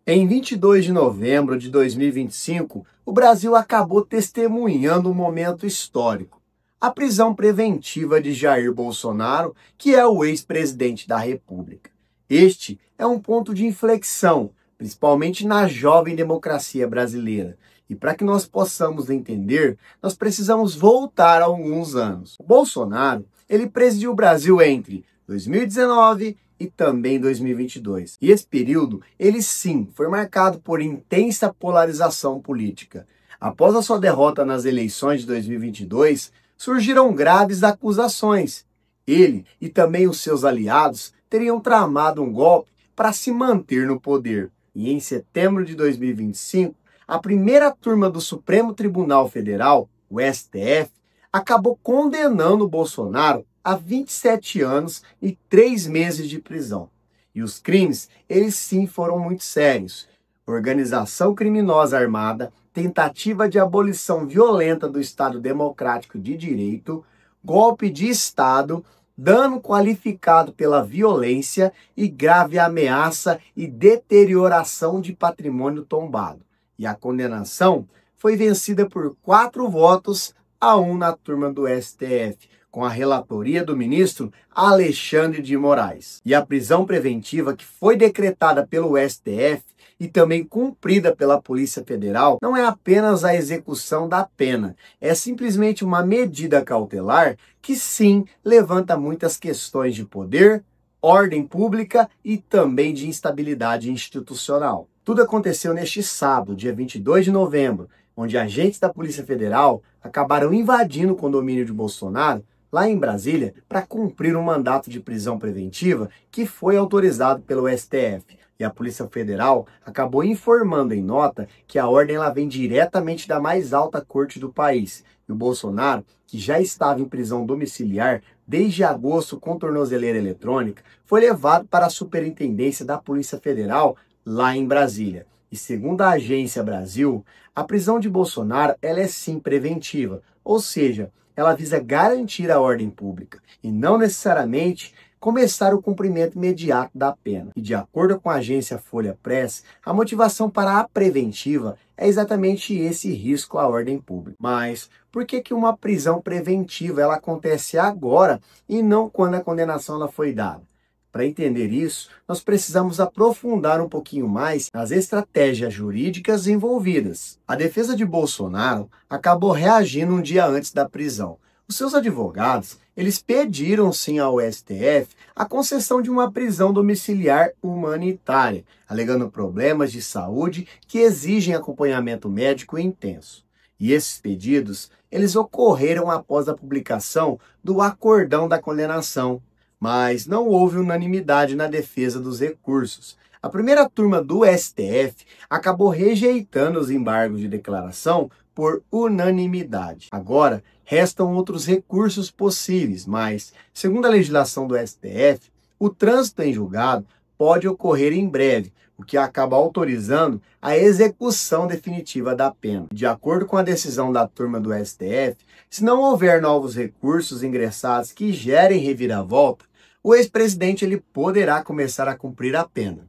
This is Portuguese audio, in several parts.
Em 22 de novembro de 2025, o Brasil acabou testemunhando um momento histórico: a prisão preventiva de Jair Bolsonaro, que é o ex-presidente da República. Este é um ponto de inflexão, principalmente na jovem democracia brasileira. E para que nós possamos entender, nós precisamos voltar a alguns anos. O Bolsonaro, ele presidiu o Brasil entre 2019 e também 2022. E esse período, ele sim, foi marcado por intensa polarização política. Após a sua derrota nas eleições de 2022, surgiram graves acusações. Ele e também os seus aliados teriam tramado um golpe para se manter no poder. E em setembro de 2025, a primeira turma do Supremo Tribunal Federal, o STF, acabou condenando o Bolsonaro a 27 anos e 3 meses de prisão. E os crimes, eles sim foram muito sérios: organização criminosa armada, tentativa de abolição violenta do Estado Democrático de Direito, golpe de Estado, dano qualificado pela violência e grave ameaça e deterioração de patrimônio tombado. E a condenação foi vencida por 4 votos a 1 na turma do STF, com a relatoria do ministro Alexandre de Moraes. E a prisão preventiva que foi decretada pelo STF e também cumprida pela Polícia Federal não é apenas a execução da pena, é simplesmente uma medida cautelar que sim levanta muitas questões de poder, ordem pública e também de instabilidade institucional. Tudo aconteceu neste sábado, dia 22 de novembro, onde agentes da Polícia Federal acabaram invadindo o condomínio de Bolsonaro, lá em Brasília, para cumprir um mandato de prisão preventiva que foi autorizado pelo STF. E a Polícia Federal acabou informando em nota que a ordem ela vem diretamente da mais alta corte do país. E o Bolsonaro, que já estava em prisão domiciliar desde agosto com tornozeleira eletrônica, foi levado para a Superintendência da Polícia Federal lá em Brasília. E segundo a Agência Brasil, a prisão de Bolsonaro ela é sim preventiva, ou seja, ela visa garantir a ordem pública e não necessariamente começar o cumprimento imediato da pena. E de acordo com a agência Folha Press, a motivação para a preventiva é exatamente esse risco à ordem pública. Mas por que uma prisão preventiva ela acontece agora e não quando a condenação ela foi dada? Para entender isso, nós precisamos aprofundar um pouquinho mais nas estratégias jurídicas envolvidas. A defesa de Bolsonaro acabou reagindo um dia antes da prisão. Os seus advogados, eles pediram sim ao STF a concessão de uma prisão domiciliar humanitária, alegando problemas de saúde que exigem acompanhamento médico intenso. E esses pedidos, eles ocorreram após a publicação do acordão da condenação. Mas não houve unanimidade na defesa dos recursos. A primeira turma do STF acabou rejeitando os embargos de declaração por unanimidade. Agora, restam outros recursos possíveis, mas, segundo a legislação do STF, o trânsito em julgado pode ocorrer em breve, o que acaba autorizando a execução definitiva da pena. De acordo com a decisão da turma do STF, se não houver novos recursos ingressados que gerem reviravolta, o ex-presidente ele poderá começar a cumprir a pena.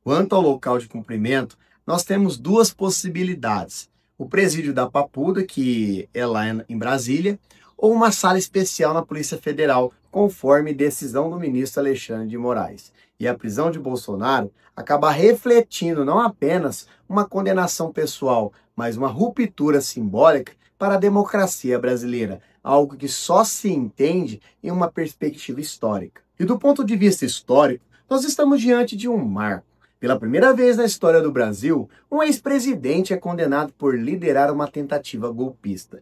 Quanto ao local de cumprimento, nós temos 2 possibilidades: o presídio da Papuda, que é lá em Brasília, ou uma sala especial na Polícia Federal, conforme decisão do ministro Alexandre de Moraes. E a prisão de Bolsonaro acaba refletindo não apenas uma condenação pessoal, mas uma ruptura simbólica para a democracia brasileira, algo que só se entende em uma perspectiva histórica. E do ponto de vista histórico, nós estamos diante de um marco. Pela primeira vez na história do Brasil, um ex-presidente é condenado por liderar uma tentativa golpista.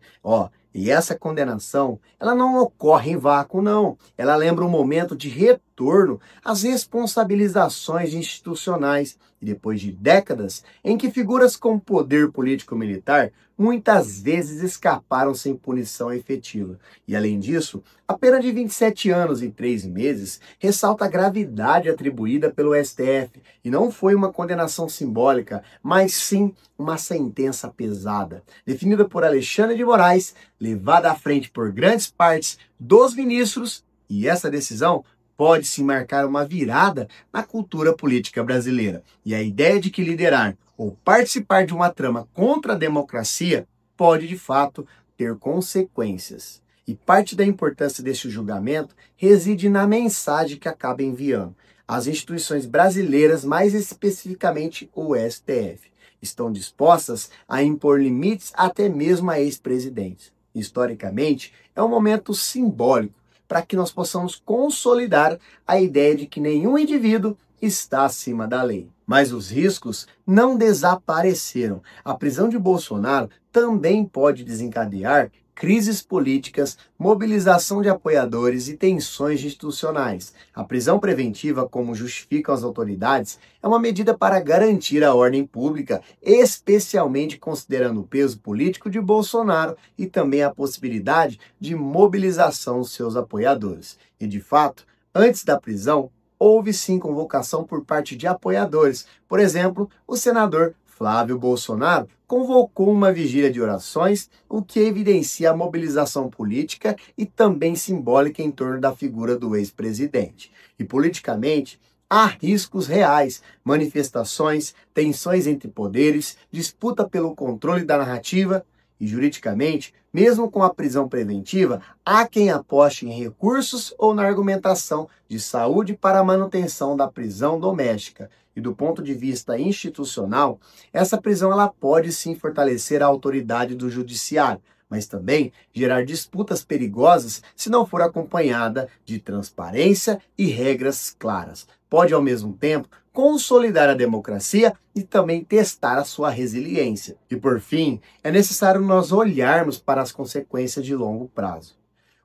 E essa condenação, ela não ocorre em vácuo, não. Ela lembra um momento de retorno às responsabilizações institucionais e depois de décadas em que figuras com poder político-militar muitas vezes escaparam sem punição efetiva. E além disso, a pena de 27 anos e 3 meses ressalta a gravidade atribuída pelo STF e não foi uma condenação simbólica, mas sim uma sentença pesada, definida por Alexandre de Moraes, levada à frente por grandes partes dos ministros, e essa decisão pode se marcar uma virada na cultura política brasileira. E a ideia de que liderar ou participar de uma trama contra a democracia pode, de fato, ter consequências. E parte da importância deste julgamento reside na mensagem que acaba enviando. As instituições brasileiras, mais especificamente o STF, estão dispostas a impor limites até mesmo a ex-presidentes. Historicamente, é um momento simbólico para que nós possamos consolidar a ideia de que nenhum indivíduo está acima da lei. Mas os riscos não desapareceram. A prisão de Bolsonaro também pode desencadear crises políticas, mobilização de apoiadores e tensões institucionais. A prisão preventiva, como justificam as autoridades, é uma medida para garantir a ordem pública, especialmente considerando o peso político de Bolsonaro e também a possibilidade de mobilização dos seus apoiadores. E, de fato, antes da prisão, houve sim convocação por parte de apoiadores. Por exemplo, o senador Flávio Bolsonaro convocou uma vigília de orações, o que evidencia a mobilização política e também simbólica em torno da figura do ex-presidente. E politicamente, há riscos reais, manifestações, tensões entre poderes, disputa pelo controle da narrativa. E juridicamente, mesmo com a prisão preventiva, há quem aposte em recursos ou na argumentação de saúde para a manutenção da prisão doméstica. E do ponto de vista institucional, essa prisão ela pode sim fortalecer a autoridade do judiciário, mas também gerar disputas perigosas se não for acompanhada de transparência e regras claras. Pode, ao mesmo tempo, consolidar a democracia e também testar a sua resiliência. E, por fim, é necessário nós olharmos para as consequências de longo prazo.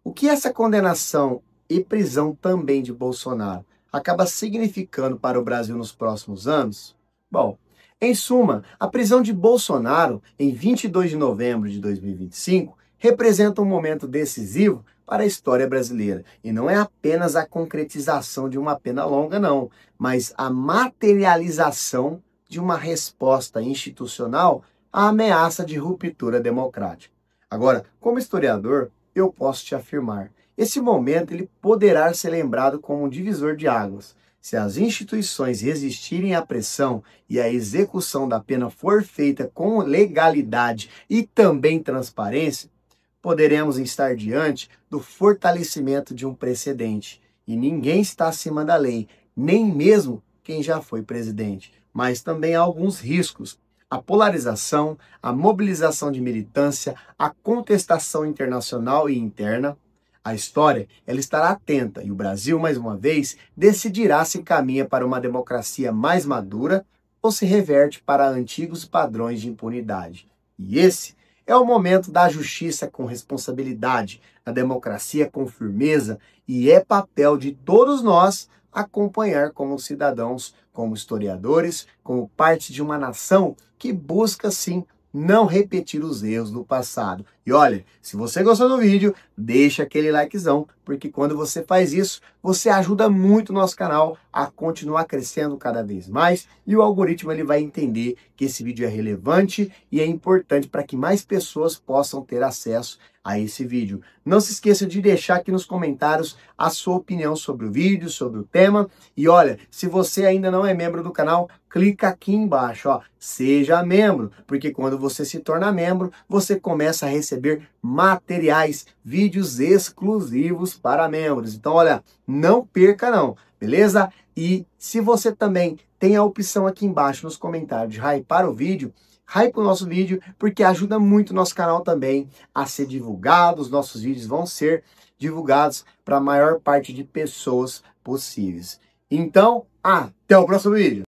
O que essa condenação e prisão também de Bolsonaro acaba significando para o Brasil nos próximos anos? Bom, em suma, a prisão de Bolsonaro em 22 de novembro de 2025 representa um momento decisivo para a história brasileira. E não é apenas a concretização de uma pena longa, não, mas a materialização de uma resposta institucional à ameaça de ruptura democrática. Agora, como historiador, eu posso te afirmar, esse momento ele poderá ser lembrado como um divisor de águas. Se as instituições resistirem à pressão e a execução da pena for feita com legalidade e também transparência, poderemos estar diante do fortalecimento de um precedente. E ninguém está acima da lei, nem mesmo quem já foi presidente. Mas também há alguns riscos. A polarização, a mobilização de militância, a contestação internacional e interna. A história ela estará atenta e o Brasil, mais uma vez, decidirá se caminha para uma democracia mais madura ou se reverte para antigos padrões de impunidade. E esse é o momento da justiça com responsabilidade, da democracia com firmeza, e é papel de todos nós acompanhar como cidadãos, como historiadores, como parte de uma nação que busca, sim, não repetir os erros do passado. E olha, se você gostou do vídeo, deixa aquele likezão, porque quando você faz isso, você ajuda muito o nosso canal a continuar crescendo cada vez mais e o algoritmo ele vai entender que esse vídeo é relevante e é importante para que mais pessoas possam ter acesso a esse vídeo. Não se esqueça de deixar aqui nos comentários a sua opinião sobre o vídeo, sobre o tema. E olha, se você ainda não é membro do canal, clica aqui embaixo, ó, seja membro, porque quando você se torna membro, você começa a receber materiais, vídeos exclusivos para membros. Então, olha, não perca não, beleza? E se você também tem a opção aqui embaixo nos comentários de hypar o vídeo, hype o nosso vídeo, porque ajuda muito o nosso canal também a ser divulgado. Os nossos vídeos vão ser divulgados para a maior parte de pessoas possíveis. Então, até o próximo vídeo!